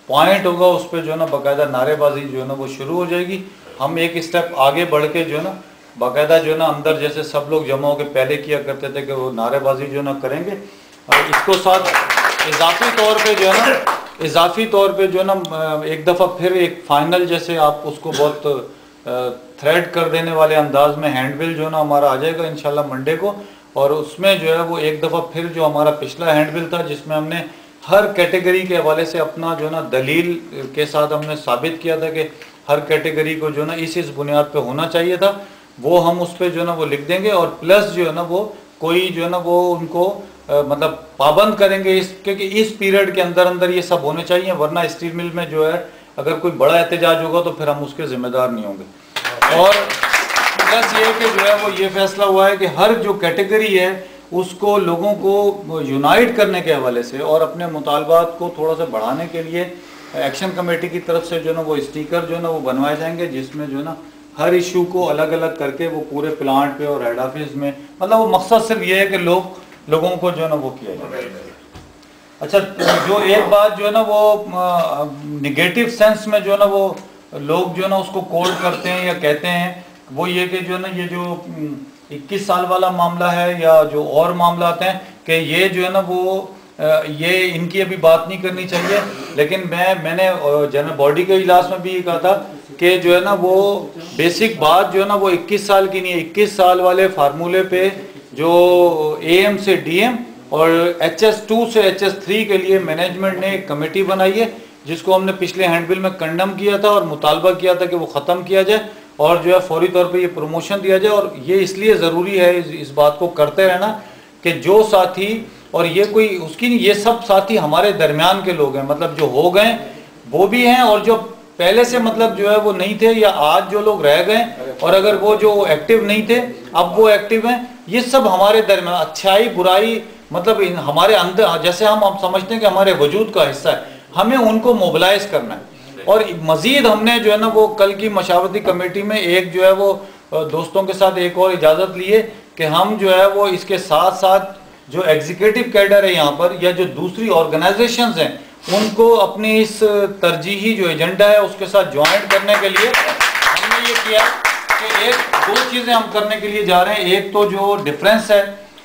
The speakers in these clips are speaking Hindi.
पॉइंट होगा उस पर जो है ना बाकायदा नारेबाजी जो है ना वो शुरू हो जाएगी। हम एक स्टेप आगे बढ़ के जो है ना बाकायदा जो है ना अंदर जैसे सब लोग जमा होकर पहले किया करते थे कि वो नारेबाजी जो है ना करेंगे। और इसको साथ इजाफी तौर पे जो है ना एक दफ़ा फिर एक फाइनल जैसे आप उसको बहुत थ्रेड कर देने वाले अंदाज में हैंडबिल जो है ना हमारा आ जाएगा इंशाल्लाह मंडे को। और उसमें जो है वो एक दफ़ा फिर जो हमारा पिछला हैंडबिल था जिसमें हमने हर कैटेगरी के हवाले से अपना जो है ना दलील के साथ हमने साबित किया था कि हर कैटेगरी को जो है ना इस बुनियाद पे होना चाहिए था, वो हम उस पर जो है ना वो लिख देंगे। और प्लस जो है ना वो कोई जो है ना वो उनको मतलब पाबंद करेंगे इसके कि इस पीरियड के अंदर अंदर ये सब होने चाहिए, वरना स्टील मिल में जो है अगर कोई बड़ा एहतजाज होगा तो फिर हम उसके जिम्मेदार नहीं होंगे। और प्लस ये कि जो है वो ये फैसला हुआ है कि हर जो कैटेगरी है उसको लोगों को यूनाइट करने के हवाले से और अपने मुतालबात को थोड़ा सा बढ़ाने के लिए एक्शन कमेटी की तरफ से जो है ना वो स्टिकर जो है ना वो बनवाए जाएंगे, जिसमें जो है ना हर इशू को अलग अलग करके वो पूरे प्लांट पे और हेड ऑफिस में, मतलब वो मकसद सिर्फ ये है कि लोगों को जो है ना वो किया जाए। अच्छा, जो एक बात जो है ना वो निगेटिव सेंस में जो है ना वो लोग जो है ना उसको कोड करते हैं या कहते हैं, वो ये कि जो है ना ये जो 21 साल वाला मामला है या जो और मामला आते हैं कि ये जो है ना वो ये इनकी अभी बात नहीं करनी चाहिए। लेकिन मैंने जनरल बॉडी के इजलास में भी ये कहा था कि जो है ना वो बेसिक बात जो है ना वो 21 साल की नहीं है। 21 साल वाले फार्मूले पे जो AM से DM और HS2 से HS3 के लिए मैनेजमेंट ने एक कमेटी बनाई है, जिसको हमने पिछले हैंडबिल में कंडम किया था और मुतालबा किया था कि वो ख़त्म किया जाए और जो है फौरी तौर पे ये प्रमोशन दिया जाए। और ये इसलिए ज़रूरी है इस बात को करते रहना कि जो साथी, और ये कोई उसकी नहीं, ये सब साथी हमारे दरमियान के लोग हैं, मतलब जो हो गए वो भी हैं और जो पहले से मतलब जो है वो नहीं थे, या आज जो लोग रह गए और अगर वो जो एक्टिव नहीं थे अब वो एक्टिव हैं, ये सब हमारे दरमियान अच्छाई बुराई मतलब हमारे अंदर जैसे हम समझते हैं कि हमारे वजूद का हिस्सा है, हमें उनको मोबिलाइज करना है। और मजीद हमने जो है ना वो कल की मशावरती कमेटी में एक जो है वो दोस्तों के साथ एक और इजाज़त लिए कि हम जो है वो इसके साथ साथ जो एग्जीक्यूटिव कैडर है यहाँ पर या जो दूसरी ऑर्गेनाइजेशंस हैं उनको अपनी इस तरजीही जो एजेंडा है उसके साथ ज्वाइंट करने के लिए हमने ये किया कि दो चीज़ें हम करने के लिए जा रहे हैं। एक तो जो डिफरेंस है,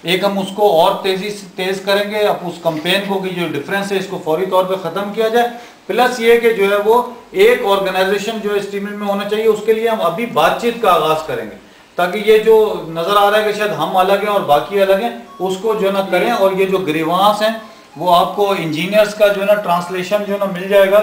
एक हम उसको और तेज करेंगे, अब उस कंपेन को कि जो डिफरेंस है इसको फौरी तौर पे ख़त्म किया जाए। प्लस ये कि जो है वो एक ऑर्गेनाइजेशन जो स्टील मिल में होना चाहिए, उसके लिए हम अभी बातचीत का आगाज़ करेंगे ताकि ये जो नज़र आ रहा है कि शायद हम अलग हैं और बाकी अलग हैं उसको जो है ना करें। और ये जो ग्रीवांस हैं वो आपको इंजीनियर्स का जो है ना ट्रांसलेशन जो है ना मिल जाएगा।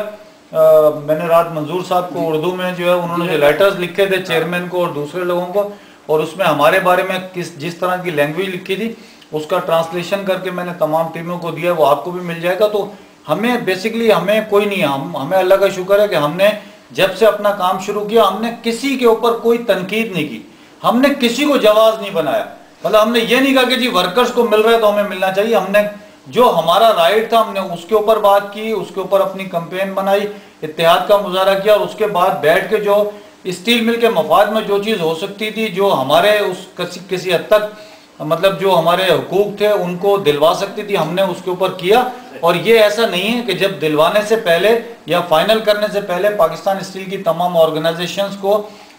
मैंने रात मंजूर साहब को उर्दू में जो है उन्होंने जो लेटर्स लिखे थे चेयरमैन को और दूसरे लोगों को, और उसमें हमारे बारे में जिस तरह की लैंग्वेज लिखी थी उसका ट्रांसलेशन करके मैंने तमाम टीमों को दिया, वो आपको भी मिल जाएगा। तो हमें बेसिकली हमें कोई नहीं है, हमें अल्लाह का शुक्र है कि हमने जब से अपना काम शुरू किया हमने किसी के ऊपर कोई तनकीद नहीं की, हमने किसी को जवाब नहीं बनाया। मतलब हमने ये नहीं कहा कि जी वर्कर्स को मिल रहा है तो हमें मिलना चाहिए, हमने जो हमारा राइट था हमने उसके ऊपर बात की, उसके ऊपर अपनी कंपेन बनाई, इत्तेहाद का मुजाहरा किया और उसके बाद बैठ के जो स्टील मिल के मफाद में जो चीज़ हो सकती थी, जो हमारे उस किसी हद तक मतलब जो हमारे हुकूक थे उनको दिलवा सकती थी, हमने उसके ऊपर किया। और ये ऐसा नहीं है कि जब दिलवाने से पहले या फाइनल करने से पहले पाकिस्तान स्टील की तमाम ऑर्गेनाइजेशंस को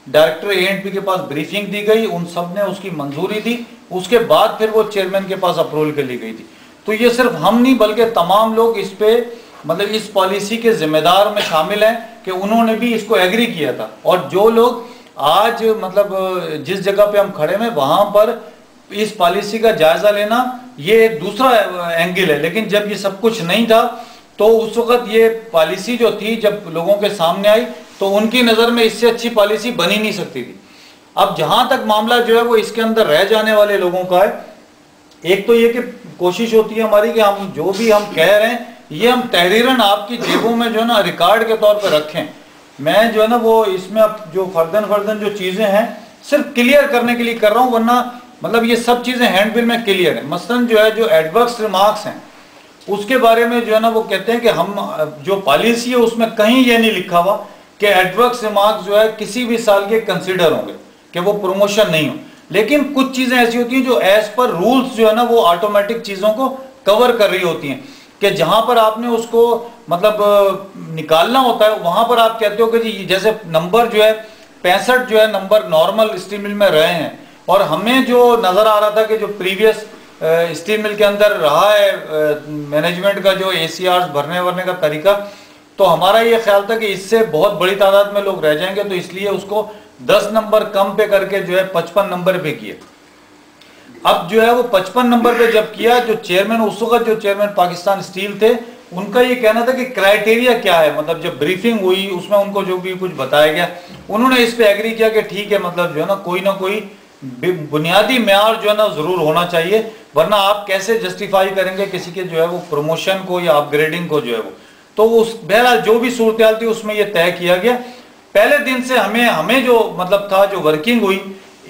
डायरेक्टर A&P के पास ब्रीफिंग दी गई, उन सब ने उसकी मंजूरी दी, उसके बाद फिर वो चेयरमैन के पास अप्रूवल के लिए गई थी। तो ये सिर्फ हम नहीं बल्कि तमाम लोग इस पे मतलब इस पॉलिसी के जिम्मेदार में शामिल हैं कि उन्होंने भी इसको एग्री किया था। और जो लोग आज मतलब जिस जगह पे हम खड़े हैं वहां पर इस पॉलिसी का जायजा लेना ये एक दूसरा एंगल है, लेकिन जब ये सब कुछ नहीं था तो उस वक्त ये पॉलिसी जो थी जब लोगों के सामने आई तो उनकी नज़र में इससे अच्छी पॉलिसी बनी नहीं सकती थी। अब जहां तक मामला जो है वो इसके अंदर रह जाने वाले लोगों का है, एक तो ये कि कोशिश होती है हमारी कि हम जो भी हम कह रहे हैं ये हम तहरीरन आपकी जेबों में जो है ना रिकॉर्ड के तौर पर रखें। मैं जो है ना वो इसमें अब जो फर्दन जो चीज़ें हैं सिर्फ क्लियर करने के लिए कर रहा हूँ, वरना मतलब ये सब चीज़ें हैंडबिल में क्लियर है। मसलन जो है जो एडवर्स रिमार्क्स हैं उसके बारे में जो है ना वो कहते हैं कि हम जो पॉलिसी है उसमें कहीं ये नहीं लिखा हुआ कि एडवर्स रिमार्क्स जो है किसी भी साल के कंसिडर होंगे कि वो प्रमोशन नहीं हो, लेकिन कुछ चीज़ें ऐसी होती हैं जो एज पर रूल्स जो है ना वो ऑटोमेटिक चीज़ों को कवर कर रही होती हैं कि जहां पर आपने उसको मतलब निकालना होता है वहां पर आप कहते हो कि जी जैसे नंबर जो है 65 जो है नंबर नॉर्मल स्टील मिल में रहे हैं, और हमें जो नजर आ रहा था कि जो प्रीवियस स्टील मिल के अंदर रहा है मैनेजमेंट का जो ACRs भरने का तरीका, तो हमारा ये ख्याल था कि इससे बहुत बड़ी तादाद में लोग रह जाएंगे, तो इसलिए उसको 10 नंबर कम पे करके जो है 55 नंबर पे किए। अब जो है वो 55 नंबर पे जब किया, जो चेयरमैन उस वक्त जो चेयरमैन पाकिस्तान स्टील थे उनका ये कहना था कि क्राइटेरिया क्या है, मतलब जब ब्रीफिंग हुई उसमें उनको जो भी कुछ बताया गया उन्होंने इस पे एग्री किया कि ठीक है, मतलब जो है ना कोई बुनियादी म्यार जो है ना जरूर होना चाहिए, वरना आप कैसे जस्टिफाई करेंगे किसी के जो है वो प्रमोशन को या अपग्रेडिंग को जो है वो। तो उस बहरहाल जो भी सूरत थी उसमें ये तय किया गया। पहले दिन से हमें जो मतलब था, जो वर्किंग हुई,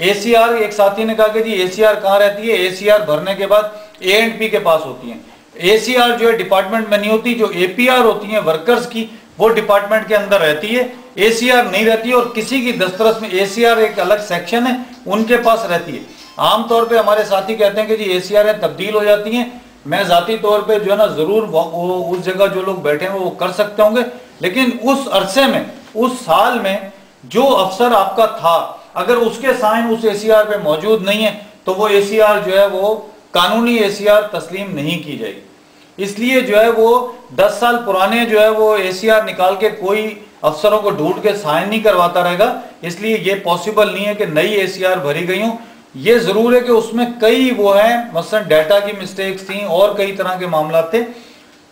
ACR एक साथी ने कहा कि जी ACR कहाँ रहती है, ACR भरने के बाद A&P के पास होती है। ACR जो है डिपार्टमेंट में नहीं होती, जो APR होती है वर्कर्स की वो डिपार्टमेंट के अंदर रहती है, ACR नहीं रहती है, और किसी की दस्तरस में ACR एक अलग सेक्शन है उनके पास रहती है। आमतौर पर हमारे साथी कहते हैं कि जी ACR तब्दील हो जाती हैं। मैं जाती तौर पे जो है ना जरूर उस जगह जो लोग बैठे हैं वो कर सकते होंगे, लेकिन उस अरसे में, उस साल में जो अफसर आपका था, अगर उसके साइन उस ACR पे मौजूद नहीं है तो वो ACR जो है वो कानूनी ACR तस्लीम नहीं की जाएगी। इसलिए जो है वो 10 साल पुराने जो है वो ACR निकाल के कोई अफसरों को ढूंढ के साइन नहीं करवाता रहेगा, इसलिए ये पॉसिबल नहीं है कि नई ACR भरी गई हो। ये जरूर है कि उसमें कई वो हैं, मसलन डाटा की मिस्टेक्स थी और कई तरह के मामला थे।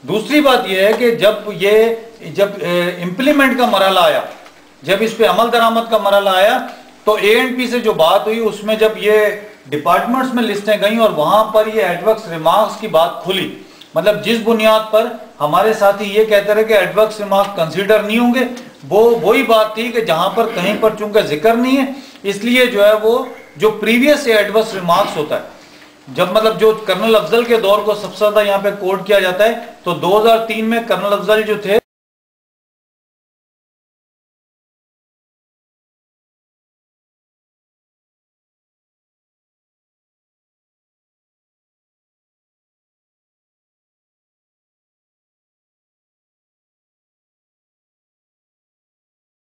दूसरी बात यह है कि जब इम्प्लीमेंट का मरहला आया, जब इस पे अमल दरामद का मरहला आया, तो A&P से जो बात हुई उसमें जब ये डिपार्टमेंट्स में लिस्टें गई और वहां पर ये एडवर्क्स रिमार्क्स की बात खुली, मतलब जिस बुनियाद पर हमारे साथी ये कहते रहे कि एडवर्क्स रिमार्क्स कंसीडर नहीं होंगे, वो वही बात थी कि जहां पर कहीं पर चूंकि जिक्र नहीं है, इसलिए जो है वो जो प्रीवियस एडवर्स रिमार्क्स होता है, जब मतलब जो कर्नल अफजल के दौर को सबसे ज्यादा यहाँ पे कोट किया जाता है, तो 2003 में कर्नल अफजल जो थे